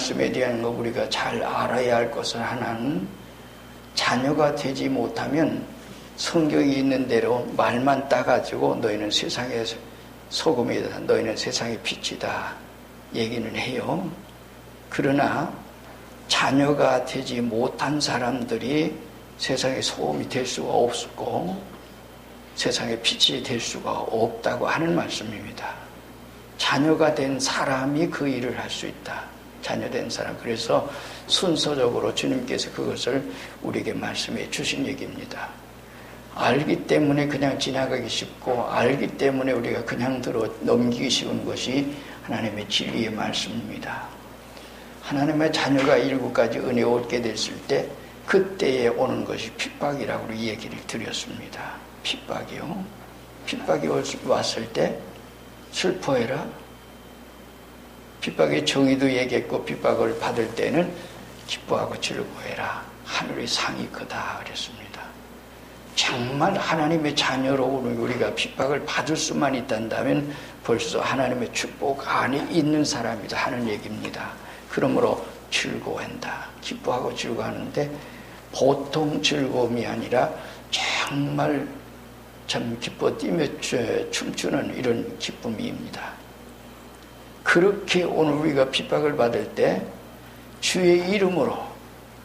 말씀에 대한 거 우리가 잘 알아야 할 것은 하나는 자녀가 되지 못하면 성경이 있는 대로 말만 따가지고 너희는 세상의 소금이다, 너희는 세상의 빛이다 얘기는 해요. 그러나 자녀가 되지 못한 사람들이 세상의 소금이 될 수가 없고 세상의 빛이 될 수가 없다고 하는 말씀입니다. 자녀가 된 사람이 그 일을 할 수 있다. 자녀된 사람. 그래서 순서적으로 주님께서 그것을 우리에게 말씀해 주신 얘기입니다. 알기 때문에 그냥 지나가기 쉽고 알기 때문에 우리가 그냥 넘기기 쉬운 것이 하나님의 진리의 말씀입니다. 하나님의 자녀가 7가지 은혜 얻게 됐을 때 그때에 오는 것이 핍박이라고 이 얘기를 드렸습니다. 핍박이요. 핍박이 왔을 때 슬퍼해라. 핍박의 정의도 얘기했고 핍박을 받을 때는 기뻐하고 즐거워해라. 하늘의 상이 크다 그랬습니다. 정말 하나님의 자녀로 우리가 핍박을 받을 수만 있단다면 벌써 하나님의 축복 안에 있는 사람이다 하는 얘기입니다. 그러므로 즐거워한다. 기뻐하고 즐거워하는데 보통 즐거움이 아니라 정말 참 기뻐 뛰며 춤추는 이런 기쁨입니다. 그렇게 오늘 우리가 핍박을 받을 때 주의 이름으로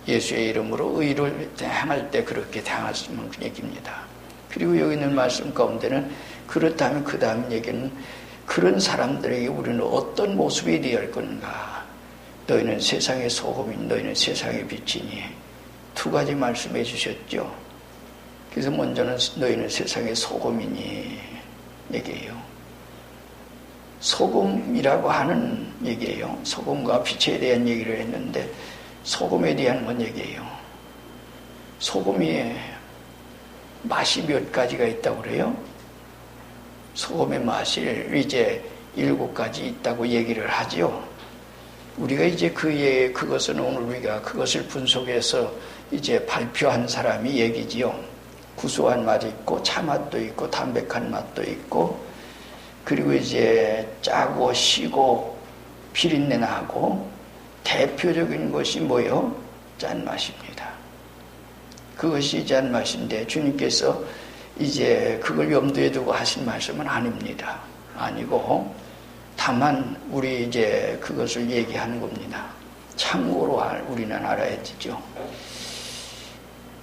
예수의 이름으로 의를 행할 때 그렇게 행하시면 그 얘기입니다. 그리고 여기 있는 말씀 가운데는 그렇다면 그 다음 얘기는 그런 사람들에게 우리는 어떤 모습이 되어야 할 건가. 너희는 세상의 소금이니 너희는 세상의 빛이니 2가지 말씀해 주셨죠. 그래서 먼저는 너희는 세상의 소금이니 얘기예요. 소금이라고 하는 얘기예요. 소금과 빛에 대한 얘기를 했는데 소금에 대한 건 얘기예요. 소금이 맛이 몇 가지가 있다고 그래요? 소금의 맛이 이제 7가지 있다고 얘기를 하지요. 우리가 이제 그것은 오늘 우리가 그것을 분석해서 이제 발표한 사람이 얘기지요. 구수한 맛이 있고 차맛도 있고 담백한 맛도 있고 그리고 이제 짜고 시고 비린내 나고 대표적인 것이 뭐예요? 짠맛입니다. 그것이 짠맛인데 주님께서 이제 그걸 염두에 두고 하신 말씀은 아닙니다. 아니고 다만 우리 이제 그것을 얘기하는 겁니다. 참고로 우리는 알아야 되죠.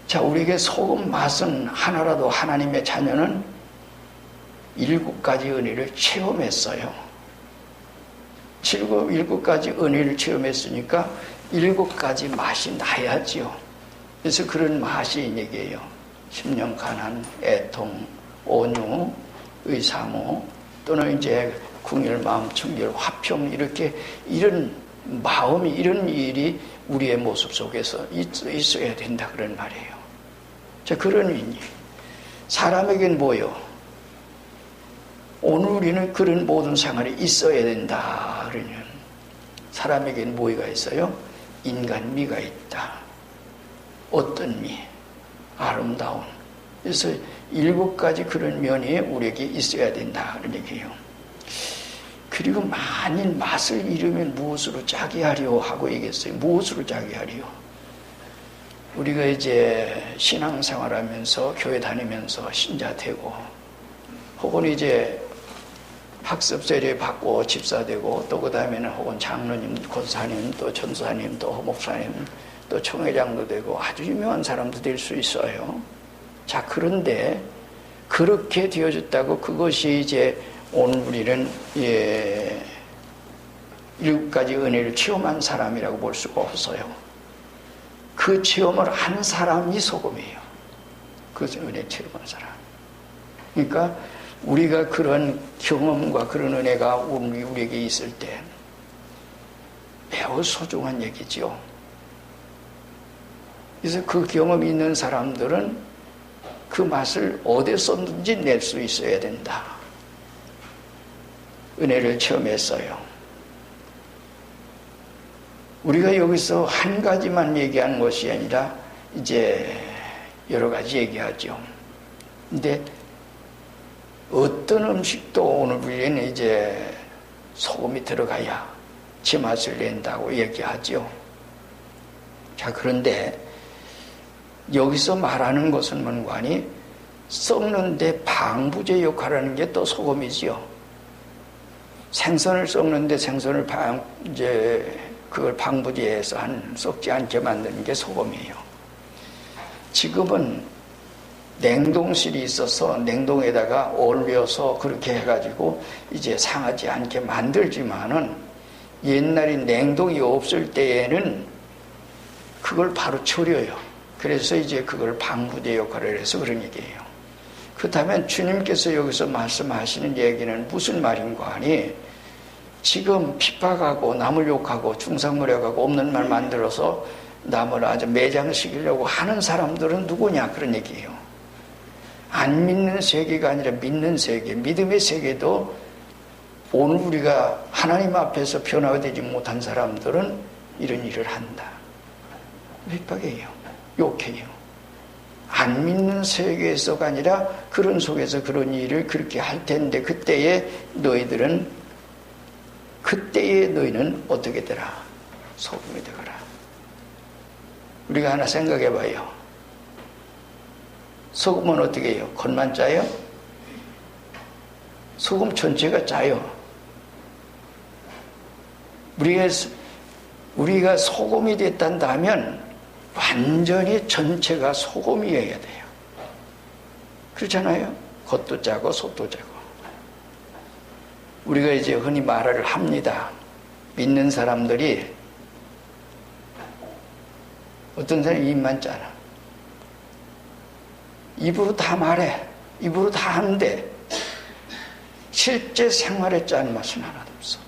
자, 우리에게 소금 맛은 하나라도 하나님의 자녀는 7가지 은혜를 체험했어요. 7가지 은혜를 체험했으니까 7가지 맛이 나야지요. 그래서 그런 맛이 얘기해요. 심령 가난, 애통, 온유, 의사모 또는 이제 궁열, 마음, 청결, 화평 이렇게 이런 마음이 이런 일이 우리의 모습 속에서 있어야 된다 그런 말이에요. 자, 그러니 사람에겐 뭐요? 오늘 우리는 그런 모든 생활이 있어야 된다. 그러면 사람에겐 뭐가 있어요? 인간미가 있다. 어떤 미? 아름다운. 그래서 7가지 그런 면이 우리에게 있어야 된다. 그런 얘기예요. 그리고 만일 맛을 잃으면 무엇으로 짜게 하려 하고 얘기했어요. 무엇으로 짜게 하려? 우리가 이제 신앙생활하면서 교회 다니면서 신자 되고 혹은 이제 학습 세례 받고 집사 되고 또 그 다음에는 혹은 장로님, 권사님, 또 전사님, 또 목사님, 또 총회장도 되고 아주 유명한 사람도 될 수 있어요. 자, 그런데 그렇게 되어졌다고 그것이 이제 오늘 우리는 7가지 은혜를 체험한 사람이라고 볼 수가 없어요. 그 체험을 한 사람이 소금이에요. 그 은혜 체험한 사람. 그러니까 우리가 그런 경험과 그런 은혜가 우리에게 있을 때 매우 소중한 얘기죠. 그래서 그 경험이 있는 사람들은 그 맛을 어디서든지 낼 수 있어야 된다. 은혜를 체험했어요. 우리가 여기서 한 가지만 얘기하는 것이 아니라 이제 여러 가지 얘기하죠. 근데 어떤 음식도 오늘 우리는 이제 소금이 들어가야 제맛을 낸다고 얘기하죠. 자, 그런데 여기서 말하는 것은 뭔가니 썩는데 방부제 역할을 하는 게 또 소금이지요. 생선을 썩는데 생선을 그걸 방부제해서 썩지 않게 만드는 게 소금이에요. 지금은 냉동실이 있어서 냉동에다가 얼려서 그렇게 해가지고 이제 상하지 않게 만들지만은 옛날에 냉동이 없을 때에는 그걸 바로 절여요. 그래서 이제 그걸 방부제 역할을 해서 그런 얘기예요. 그렇다면 주님께서 여기서 말씀하시는 얘기는 무슨 말인가 하니, 지금 핍박하고 남을 욕하고 중상모략하고 없는 말 만들어서 남을 아주 매장시키려고 하는 사람들은 누구냐, 그런 얘기예요. 안 믿는 세계가 아니라 믿는 세계, 믿음의 세계도 오늘 우리가 하나님 앞에서 변화되지 못한 사람들은 이런 일을 한다. 핍박이에요. 욕해요. 안 믿는 세계에서가 아니라 그런 속에서 그런 일을 그렇게 할 텐데, 그때에 너희는 어떻게 되라? 소금이 되거라. 우리가 하나 생각해 봐요. 소금은 어떻게 해요? 겉만 짜요? 소금 전체가 짜요. 우리가 소금이 됐단다면 완전히 전체가 소금이어야 돼요. 그렇잖아요? 겉도 짜고 속도 짜고. 우리가 이제 흔히 말을 합니다. 믿는 사람들이 어떤 사람이 입만 짜나. 입으로 다 말해. 입으로 다 하는데 실제 생활에 짜는 맛은 하나도 없어.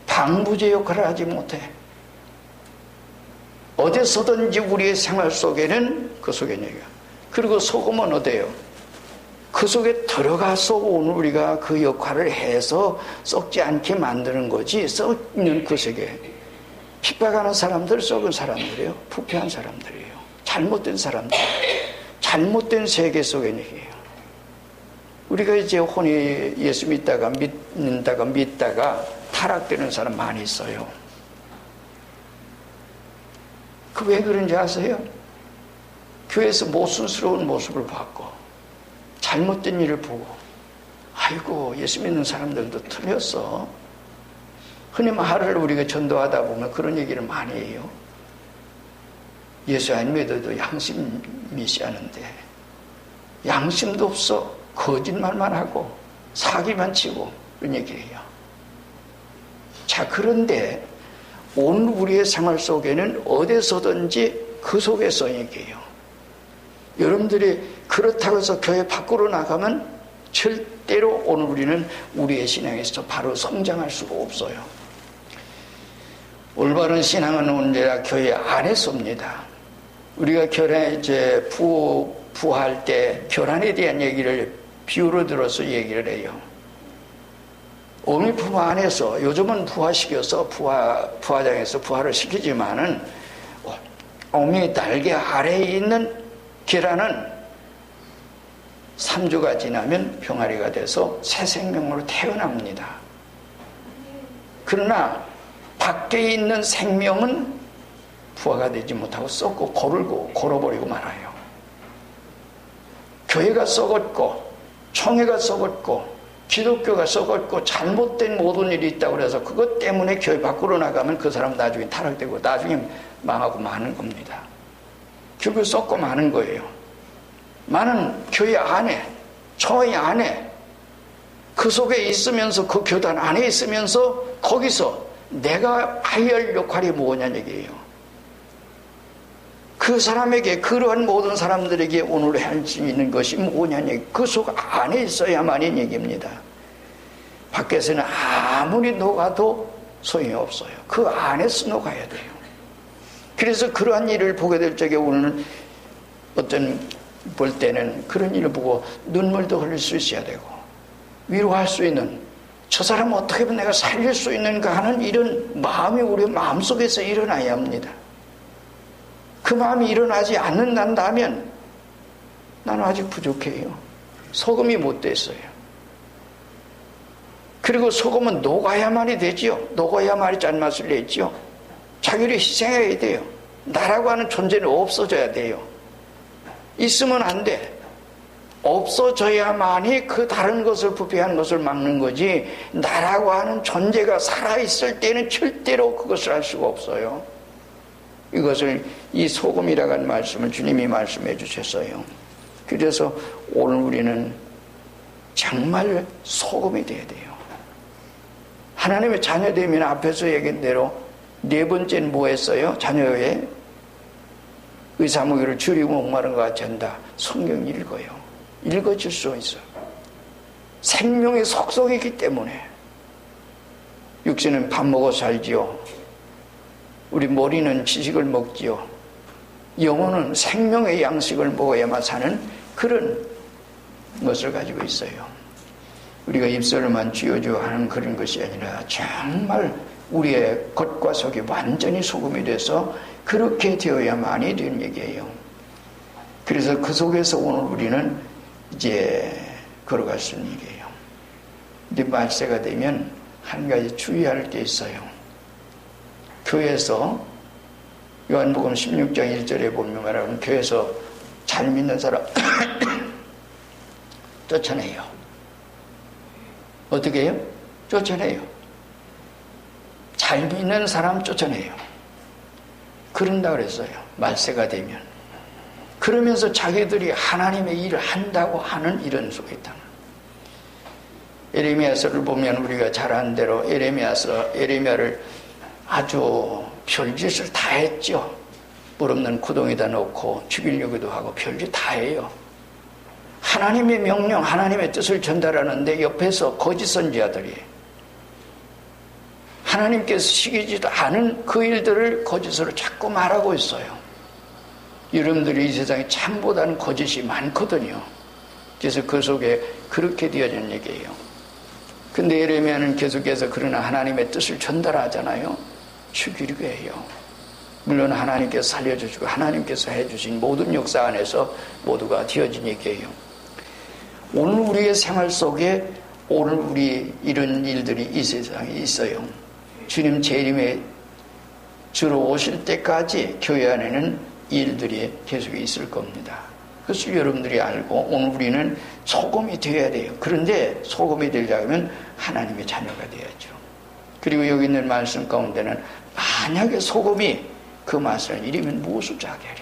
방부제 역할을 하지 못해. 어디서든지 우리의 생활 속에는 그 속에 얘기야. 그리고 소금은 어때요? 그 속에 들어가서 오늘 우리가 그 역할을 해서 썩지 않게 만드는 거지, 썩는 그 세계. 핍박하는 사람들 썩은 사람들이에요. 부패한 사람들이에요. 잘못된 사람들. 잘못된 세계 속에 얘기해요. 우리가 이제 혼이 예수 믿다가 믿다가 타락되는 사람 많이 있어요. 그 왜 그런지 아세요? 교회에서 모순스러운 모습을 봤고 잘못된 일을 보고, 아이고 예수 믿는 사람들도 틀렸어. 흔히 말을 우리가 전도하다 보면 그런 얘기를 많이 해요. 예수 안 믿어도 양심이 씨하는데 양심도 없어. 거짓말만 하고 사기만 치고 그런 얘기해요. 자, 그런데 오늘 우리의 생활 속에는 어디서든지 그 속에서 얘기해요. 여러분들이 그렇다고 해서 교회 밖으로 나가면 절대로 오늘 우리는 우리의 신앙에서 바로 성장할 수가 없어요. 올바른 신앙은 언제나 교회 안에서입니다. 우리가 결혼 이제 부할 때 결혼에 대한 얘기를 비유로 들어서 얘기를 해요. 어미 부모 안에서, 요즘은 부화시켜서 부화장에서 부화를 시키지만은 어미 날개 아래에 있는 계란은 3주가 지나면 병아리가 돼서 새 생명으로 태어납니다. 그러나 밖에 있는 생명은 부화가 되지 못하고 썩고 골어버리고 말아요. 교회가 썩었고 총회가 썩었고 기독교가 썩었고 잘못된 모든 일이 있다고 그래서 그것 때문에 교회 밖으로 나가면 그 사람 나중에 타락되고 나중에 망하고 마는 겁니다. 결국 썩고 마는 거예요. 많은 교회 안에, 총회 안에, 그 속에 있으면서, 그 교단 안에 있으면서 거기서 내가 해야 할 역할이 뭐냐는 얘기예요. 그 사람에게, 그러한 모든 사람들에게 오늘 할 수 있는 것이 뭐냐는 얘기. 그 속 안에 있어야만인 얘기입니다. 밖에서는 아무리 녹아도 소용이 없어요. 그 안에서 녹아야 돼요. 그래서 그러한 일을 보게 될 적에 오늘은 볼 때는 그런 일을 보고 눈물도 흘릴 수 있어야 되고, 위로할 수 있는, 저 사람 어떻게 하면 내가 살릴 수 있는가 하는 이런 마음이 우리 마음속에서 일어나야 합니다. 그 마음이 일어나지 않는다면 나는 아직 부족해요. 소금이 못 됐어요. 그리고 소금은 녹아야만이 되지요. 녹아야만이 짠맛을 내지요. 자기를 희생해야 돼요. 나라고 하는 존재는 없어져야 돼요. 있으면 안 돼. 없어져야만이 그 다른 것을 부패하는 것을 막는 거지, 나라고 하는 존재가 살아있을 때는 절대로 그것을 할 수가 없어요. 이것을 이 소금이라고 하는 말씀을 주님이 말씀해 주셨어요. 그래서 오늘 우리는 정말 소금이 돼야 돼요. 하나님의 자녀되면 앞에서 얘기한 대로 네 번째는 뭐 했어요? 자녀의 의사무기를 줄이고 목마른 것 같이 한다. 성경 읽어요. 읽어줄 수 있어요. 생명의 속성이기 때문에. 육신은 밥 먹어 살지요. 우리 머리는 지식을 먹지요. 영혼은 생명의 양식을 먹어야만 사는 그런 것을 가지고 있어요. 우리가 입술만 쥐어줘 하는 그런 것이 아니라 정말 우리의 겉과 속이 완전히 소금이 돼서 그렇게 되어야만이 되는 얘기예요. 그래서 그 속에서 오늘 우리는 이제 걸어갈 수 있는 일이에요. 이제 말세가 되면 한 가지 주의할 게 있어요. 교회에서 요한복음 16장 1절에 보면 말하면 교회에서 잘 믿는 사람 쫓아내요. 어떻게 해요? 쫓아내요. 잘 믿는 사람 쫓아내요. 그런다 그랬어요. 말세가 되면. 그러면서 자기들이 하나님의 일을 한다고 하는 이런 속에 있다. 에레미야서를 보면 우리가 잘 아는 대로 에레미야를 아주 별짓을 다 했죠. 물 없는 구덩이에다 넣고 죽이려고도 하고 별짓 다 해요. 하나님의 명령, 하나님의 뜻을 전달하는데 옆에서 거짓 선지자들이 하나님께서 시키지도 않은 그 일들을 거짓으로 자꾸 말하고 있어요. 여러분들이 이 세상에 참보다는 거짓이 많거든요. 그래서 그 속에 그렇게 되어지는 얘기예요. 근데 예레미야는 계속해서 그러나 하나님의 뜻을 전달하잖아요. 죽이려고 해요. 물론 하나님께서 살려주시고 하나님께서 해주신 모든 역사 안에서 모두가 되어진 얘기예요. 오늘 우리의 생활 속에 오늘 우리 이런 일들이 이 세상에 있어요. 주님 재림에 주로 오실 때까지 교회 안에는 일들이 계속 있을 겁니다. 그것을 여러분들이 알고 오늘 우리는 소금이 되어야 돼요. 그런데 소금이 되려면 하나님의 자녀가 돼야죠. 그리고 여기 있는 말씀 가운데는 만약에 소금이 그 맛을 잃으면 무엇을 짜게 하려?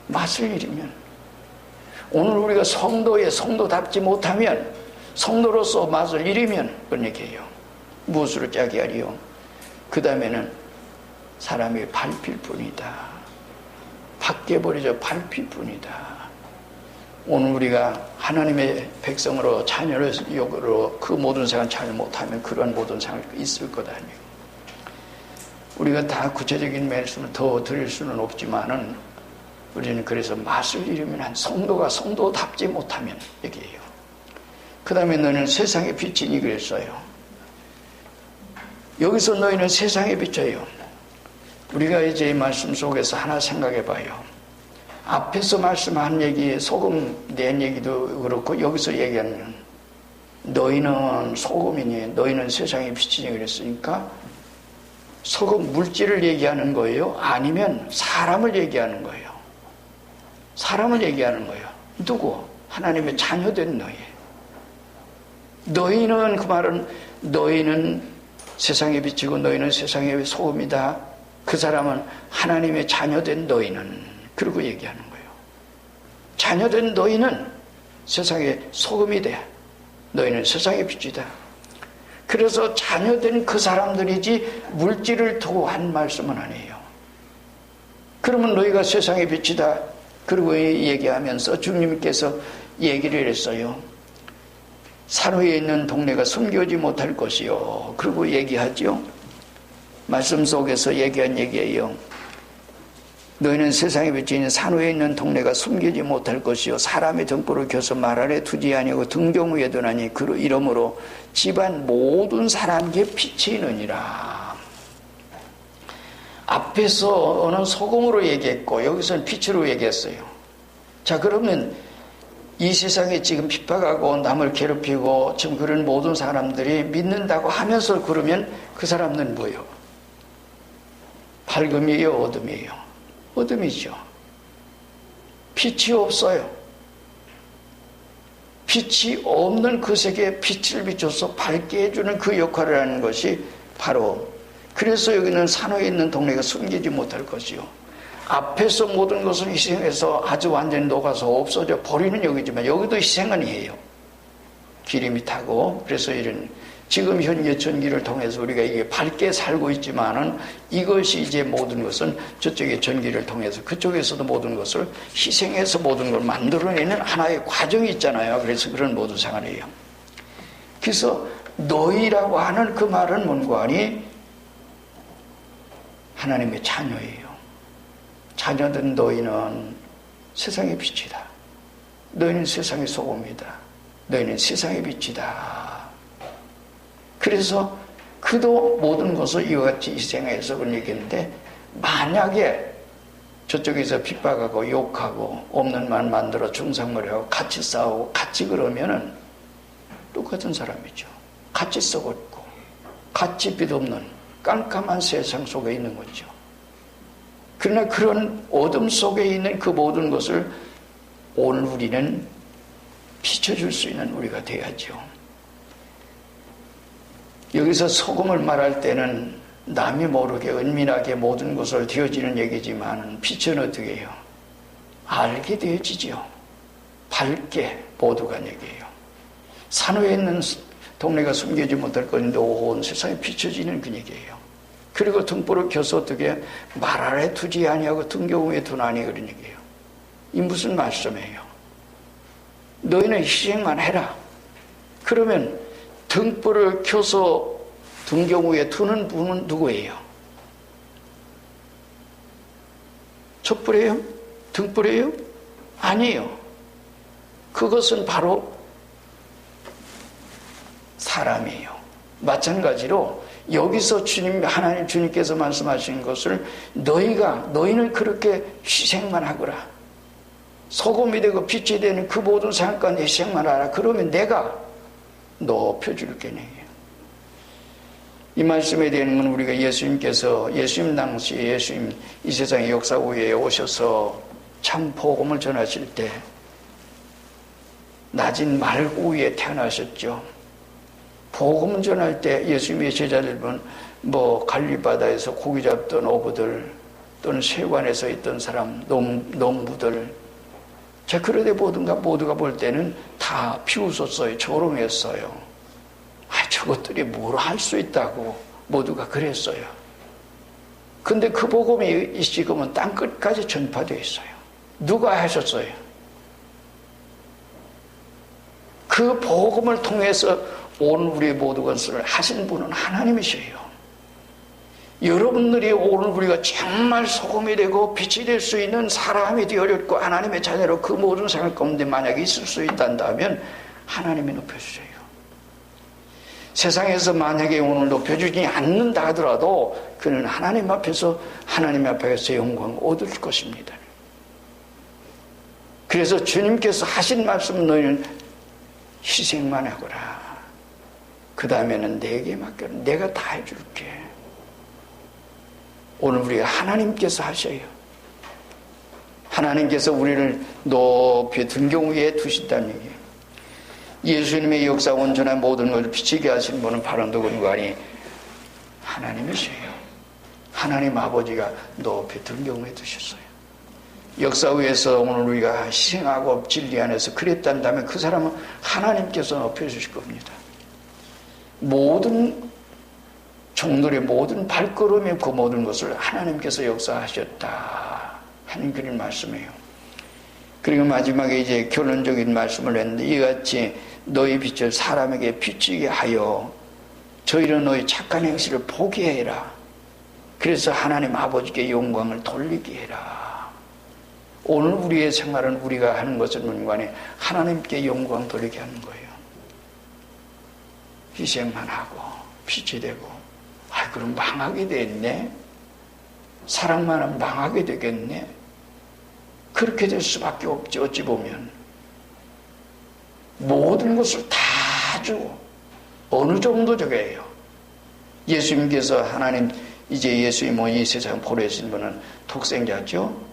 맛을 잃으면 오늘 우리가 성도답지 못하면 성도로서 맛을 잃으면 그런 얘기예요. 무엇으로 짜게 하리요? 그 다음에는 사람이 밟힐 뿐이다. 밖에 버려져 밟힐 뿐이다. 오늘 우리가 하나님의 백성으로 자녀로 그 모든 생활 잘 못하면 그런 모든 생활이 있을 거다. 우리가 다 구체적인 말씀을 더 드릴 수는 없지만은 우리는 그래서 맛을 잃으면 한 성도가 성도답지 못하면 얘기해요. 그 다음에 너는 세상의 빛이니 그랬어요. 여기서 너희는 세상의 빛이에요. 우리가 이제 이 말씀 속에서 하나 생각해 봐요. 앞에서 말씀한 얘기, 소금 낸 얘기도 그렇고 여기서 얘기하는 너희는 소금이니 너희는 세상의 빛이니 그랬으니까 소금 물질을 얘기하는 거예요? 아니면 사람을 얘기하는 거예요? 사람을 얘기하는 거예요. 누구? 하나님의 자녀된 너희. 너희는 그 말은 너희는 세상의 빛이고 너희는 세상의 소금이다. 그 사람은 하나님의 자녀된 너희는 그러고 얘기하는 거예요. 자녀된 너희는 세상의 소금이 돼. 너희는 세상의 빛이다. 그래서 자녀된 그 사람들이지 물질을 두고 한 말씀은 아니에요. 그러면 너희가 세상의 빛이다. 그리고 얘기하면서 주님께서 얘기를 했어요. 산 위에 있는 동네가 숨겨지 못할 것이요. 그리고 얘기하죠. 말씀 속에서 얘기한 얘기예요. 너희는 세상의 빛인 산 위에 있는 동네가 숨기지 못할 것이요 사람의 등불을 켜서 말 아래 두지 아니하고 등경 위에 두나니 그 이러므로 집안 모든 사람에게 빛이 있느니라. 앞에서는 소금으로 얘기했고 여기서는 빛으로 얘기했어요. 자, 그러면 이 세상에 지금 핍박하고 남을 괴롭히고 지금 그런 모든 사람들이 믿는다고 하면서 그러면 그 사람들은 뭐예요? 밝음이에요, 어둠이에요? 어둠이죠. 빛이 없어요. 빛이 없는 그 세계에 빛을 비춰서 밝게 해주는 그 역할을 하는 것이 바로, 그래서 여기는 산호에 있는 동네가 숨기지 못할 것이요. 앞에서 모든 것을 희생해서 아주 완전히 녹아서 없어져 버리는 여기지만 여기도 희생은 해요. 기름이 타고. 그래서 이런 지금 현재 전기를 통해서 우리가 이게 밝게 살고 있지만은 이것이 이제 모든 것은 저쪽의 전기를 통해서 그쪽에서도 모든 것을 희생해서 모든 걸 만들어내는 하나의 과정이 있잖아요. 그래서 그런 모든 생활이에요. 그래서 너희라고 하는 그 말은 뭔가 하니 하나님의 자녀예요. 자녀된 너희는 세상의 빛이다. 너희는 세상의 소금이다. 너희는 세상의 빛이다. 그래서 그도 모든 것을 이와 같이 희생해서 그런 얘기인데, 만약에 저쪽에서 핍박하고 욕하고 없는 말 만들어 중상머리하고 같이 싸우고 같이 그러면은 똑같은 사람이죠. 같이 썩었고 같이 빛없는 깜깜한 세상 속에 있는 거죠. 그러나 그런 어둠 속에 있는 그 모든 것을 오늘 우리는 비춰줄 수 있는 우리가 돼야죠. 여기서 소금을 말할 때는 남이 모르게 은밀하게 모든 것을 되어지는 얘기지만 빛은 어떻게 해요? 알게 되어지죠. 밝게 모두가 얘기해요. 산호에 있는 동네가 숨기지 못할 것인데 온 세상에 비춰지는 그 얘기예요. 그리고 등불을 켜서 어떻게 말 아래 두지 아니하고 등경 위에 두나니 그런 얘기예요. 이 무슨 말씀이에요? 너희는 희생만 해라. 그러면 등불을 켜서 등경 위에 두는 분은 누구예요? 촛불이에요? 등불이에요? 아니에요. 그것은 바로 사람이에요. 마찬가지로 여기서 하나님 주님께서 말씀하신 것을 너희는 그렇게 희생만 하거라. 소금이 되고 빛이 되는 그 모든 상관 희생만 하라. 그러면 내가 높여줄게. 이 말씀에 대한 건 우리가 예수님 당시에 예수님 이 세상의 역사 후에 오셔서 참 복음을 전하실 때 낮은 말구 위에 태어나셨죠. 복음 전할 때 예수님의 제자들은 갈릴바다에서 고기 잡던 어부들 또는 세관에서 있던 사람, 농부들, 그런데 모두가 볼 때는 다 비웃었어요. 조롱했어요. 저것들이 뭘 할 수 있다고 모두가 그랬어요. 근데 그 복음이 지금은 땅끝까지 전파되어 있어요. 누가 하셨어요? 그 복음을 통해서 오늘 우리 모든 것을 하신 분은 하나님이셔요. 여러분들이 오늘 우리가 정말 소금이 되고 빛이 될 수 있는 사람이 되어렸고 하나님의 자녀로 그 모든 생활 가운데 만약에 있을 수 있다면 하나님이 높여주세요. 세상에서 만약에 오늘 높여주지 않는다 하더라도 그는 하나님 앞에서 영광을 얻을 것입니다. 그래서 주님께서 하신 말씀 너희는 희생만 하거라. 그 다음에는 내게 맡겨라. 내가 다 해줄게. 오늘 우리가 하나님께서 하셔요. 하나님께서 우리를 높이 등경 위에 두신다는 얘기예요. 예수님의 역사 온전한 모든 것을 비치게 하신 분은 바로 누군가 하니 하나님이셔요. 하나님 아버지가 높이 등경 위에 두셨어요. 역사 위에서 오늘 우리가 희생하고 진리 안에서 그랬단다면 그 사람은 하나님께서 높여주실 겁니다. 모든 종들의 모든 발걸음에 그 모든 것을 하나님께서 역사하셨다 하는 그런 말씀이에요. 그리고 마지막에 이제 결론적인 말씀을 했는데 이같이 너희 빛을 사람에게 비추게 하여 저희는 너희 착한 행실을 보게 해라. 그래서 하나님 아버지께 영광을 돌리게 해라. 오늘 우리의 생활은 우리가 하는 것은 문관에 하나님께 영광 돌리게 하는 거예요. 희생만 하고 빛이 되고 그럼 망하게 됐네. 사랑만 하면 망하게 되겠네. 그렇게 될 수밖에 없지. 어찌 보면 모든 것을 다 주고 어느 정도 저게요. 예수님께서 하나님 이제 예수님 이 세상 보내신 분은 독생자죠.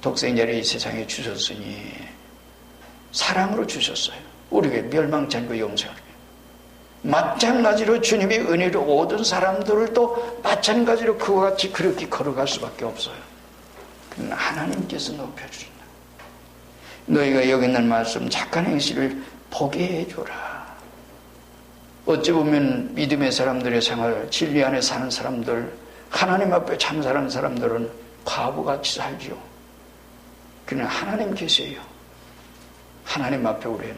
독생자를 이 세상에 주셨으니 사랑으로 주셨어요. 우리에게 멸망치 않고 영생을. 마찬가지로 주님의 은혜로 모든 사람들도 마찬가지로 그와 같이 그렇게 걸어갈 수밖에 없어요. 그러나 하나님께서 높여주신다. 너희가 여기 있는 말씀 착한 행실을 보게 해줘라. 어찌 보면 믿음의 사람들의 생활, 진리 안에 사는 사람들, 하나님 앞에 참 사는 사람들은 과부같이 살지요. 그러나 하나님 계세요. 하나님 앞에 우리는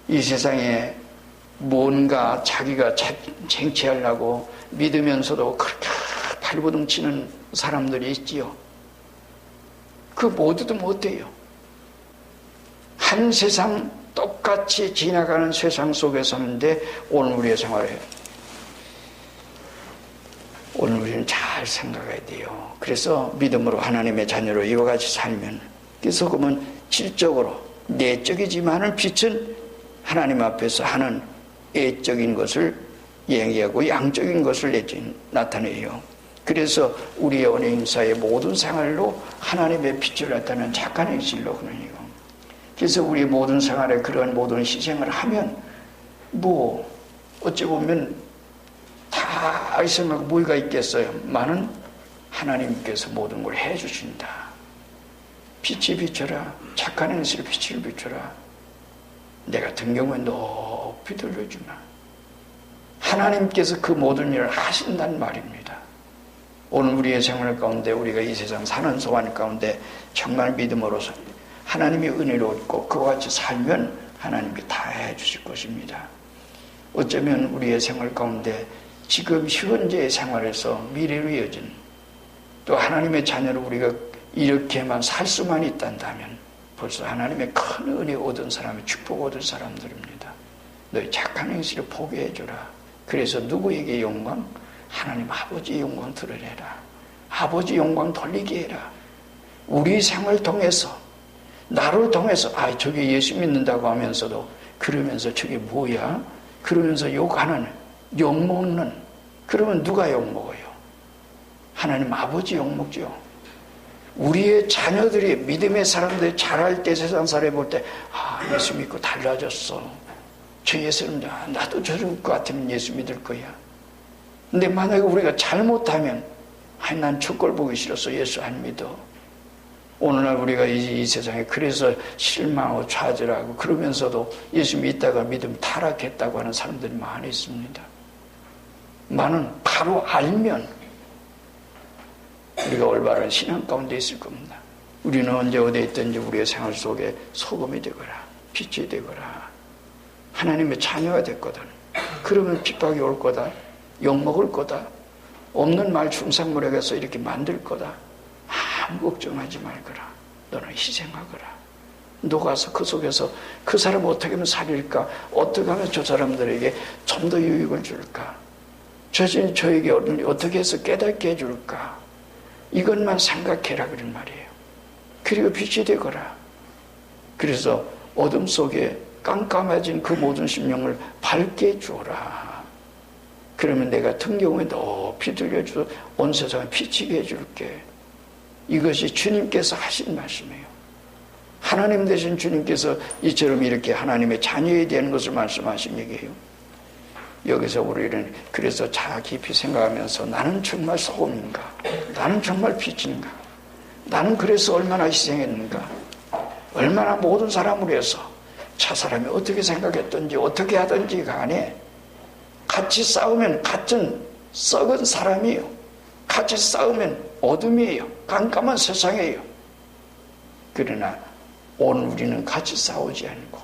이 세상에 뭔가 자기가 쟁취하려고 믿으면서도 그렇게 발버둥 치는 사람들이 있지요. 그 모두도 못해요. 한 세상 똑같이 지나가는 세상 속에 사는데 오늘 우리의 생활에 오늘 우리는 잘 생각해야 돼요. 그래서 믿음으로 하나님의 자녀로 이와 같이 살면 그 소금은 질적으로 내적이지만은 빛은 하나님 앞에서 하는 애적인 것을 얘기하고 양적인 것을 나타내요. 그래서 우리의 연예인사의 모든 생활로 하나님의 빛을 나타내는 착한 행실로 그러니요. 그래서 우리의 모든 생활에 그런 모든 희생을 하면 뭐 어찌 보면 다 생각 뭐가 있겠어요. 많은 하나님께서 모든 걸 해주신다. 빛이 비춰라. 착한 행실 빛을 비춰라. 내 같은 경우에 높이 들려주나. 하나님께서 그 모든 일을 하신다는 말입니다. 오늘 우리의 생활 가운데 우리가 이 세상 사는 소원 가운데 정말 믿음으로서 하나님의 은혜로 있고 그와 같이 살면 하나님께 다 해주실 것입니다. 어쩌면 우리의 생활 가운데 지금 현재의 생활에서 미래로 이어진 또 하나님의 자녀로 우리가 이렇게만 살 수만 있단다면 벌써 하나님의 큰 은혜 얻은 사람이 축복 얻은 사람들입니다. 너희 착한 행실을 보게 해줘라. 그래서 누구에게 영광? 하나님 아버지의 영광 드러내라. 아버지 영광 돌리게 해라. 우리 생활 통해서 나를 통해서 저게 예수 믿는다고 하면서도 그러면서 저게 뭐야? 그러면서 욕하는 욕먹는 그러면 누가 욕먹어요? 하나님 아버지 욕먹죠. 우리의 자녀들이 믿음의 사람들이 자랄 때 세상 사람이 볼 때 예수 믿고 달라졌어. 저 예수는 나도 저럴 것 같으면 예수 믿을 거야. 근데 만약에 우리가 잘못하면 난 저걸 보기 싫어서 예수 안 믿어. 오늘날 우리가 이 세상에 그래서 실망하고 좌절하고 그러면서도 예수 믿다가 믿음 타락했다고 하는 사람들이 많이 있습니다. 많은 바로 알면 우리가 올바른 신앙 가운데 있을 겁니다. 우리는 언제 어디에 있든지 우리의 생활 속에 소금이 되거라 빛이 되거라 하나님의 자녀가 됐거든. 그러면 핍박이 올 거다. 욕먹을 거다. 없는 말 충상무력해서 이렇게 만들 거다. 아무 걱정하지 말거라. 너는 희생하거라. 녹아서 그 속에서 그 사람 어떻게 하면 살릴까? 어떻게 하면 저 사람들에게 좀 더 유익을 줄까? 저에게 어떻게 해서 깨닫게 해줄까? 이것만 생각해라 그런 말이에요. 그리고 빛이 되거라. 그래서 어둠 속에 깜깜해진 그 모든 심령을 밝게 해주어라. 그러면 내가 같은 경우에 높이 들려주어 온 세상을 비치게 해줄게. 이것이 주님께서 하신 말씀이에요. 하나님 되신 주님께서 이처럼 이렇게 하나님의 자녀에 대한 것을 말씀하신 얘기예요. 여기서 우리는 그래서 자 깊이 생각하면서 나는 정말 소금인가? 나는 정말 빛인가? 나는 그래서 얼마나 희생했는가? 얼마나 모든 사람을 위해서 저 사람이 어떻게 생각했든지 어떻게 하든지 간에 같이 싸우면 같은 썩은 사람이에요. 같이 싸우면 어둠이에요. 깜깜한 세상이에요. 그러나 오늘 우리는 같이 싸우지 않고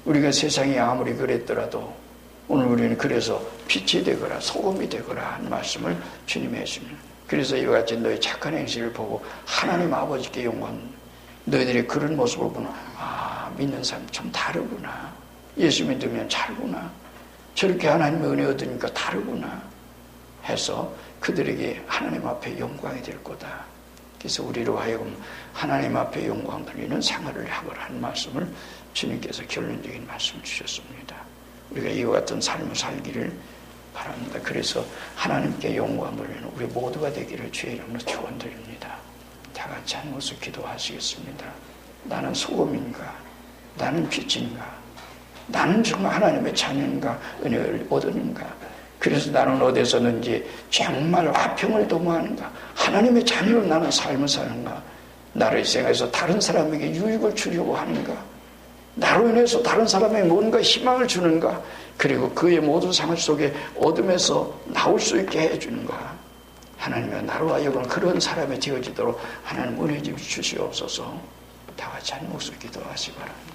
우리가 세상이 아무리 그랬더라도 오늘 우리는 그래서 빛이 되거라 소금이 되거라 한 말씀을 주님이 했습니다. 그래서 이와 같이 너희 착한 행실을 보고 하나님 아버지께 영광 너희들의 그런 모습을 보면 믿는 사람 좀 다르구나. 예수 믿으면 잘구나. 저렇게 하나님의 은혜 얻으니까 다르구나 해서 그들에게 하나님 앞에 영광이 될 거다. 그래서 우리로 하여금 하나님 앞에 영광 돌리는 생활을 하라는 말씀을 주님께서 결론적인 말씀을 주셨습니다. 우리가 이와 같은 삶을 살기를 바랍니다. 그래서 하나님께 영광 돌리는 우리 모두가 되기를 주의 이름으로 축원드립니다. 다 같이 한 모습 기도하시겠습니다. 나는 소금인가? 나는 빛인가? 나는 정말 하나님의 자녀인가? 은혜를 얻었는가? 그래서 나는 어디서든지 정말 화평을 도모하는가? 하나님의 자녀로 나는 삶을 사는가? 나를 희생해서 다른 사람에게 유익을 주려고 하는가? 나로 인해서 다른 사람에게 뭔가 희망을 주는가? 그리고 그의 모든 생활 속에 어둠에서 나올 수 있게 해주는가? 하나님의 나로 하여금 그런 사람이 되어지도록 하나님 은혜 주시옵소서. 다 같이 한 목소리 기도하시기 바랍니다.